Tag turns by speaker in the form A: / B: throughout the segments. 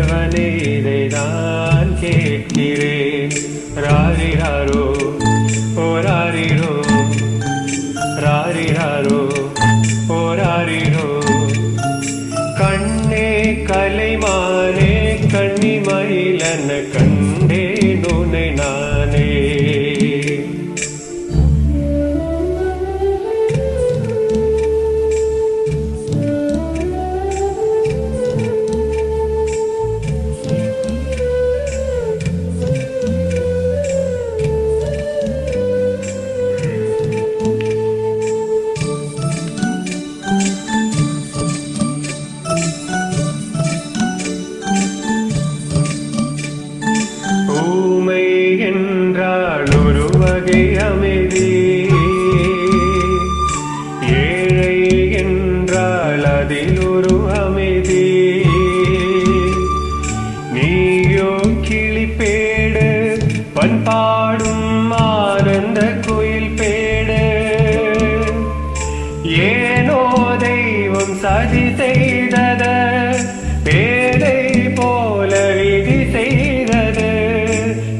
A: ஆண்டவனே இதைதான் கேட்கிறேன். ராரிராரோ ஓராரிரோ, ராரிராரோ ஓராரிரோ. கண்ணே கலைமானே கண்ணிமயிலன கண்டேன் உன்னை நானே. ஊமை என்றால் ஒரு வகை அமைதி, ஏழை என்றால் அதில் ஒரு அமைதி. நீயோ கிளிப்பேடு பண்பாடும் ஆனந்த குயில் பேடு. ஏனோ தெய்வம் சதி செய்தத பேதை போல விதி செய்தது.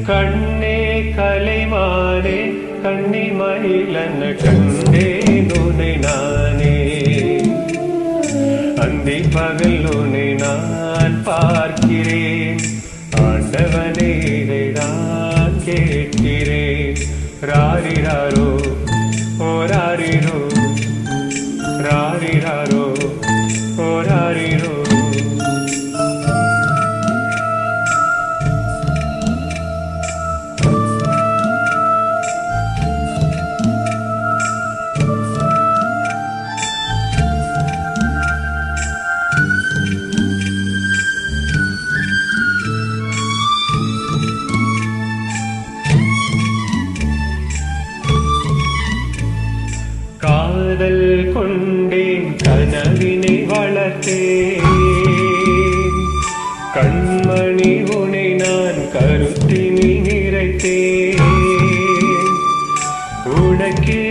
A: கண்ணே கலைமானே கண்ணிமயிலன கண்டேன் உன்னை நானே. அந்தி பகல் உன்னை நான் பார்க்கிறேன். ஆண்டவனே இதைதான் கேட்கிறேன். ராரிராரோ ஓராரிரோ, ராரிராரோ ஓராரிரோ. காதல் கொண்டேன் கனவினை வளர்த்தேன். கண்மணி உனை நான் கருத்தினில் நிறைத்தேன். உனக்கே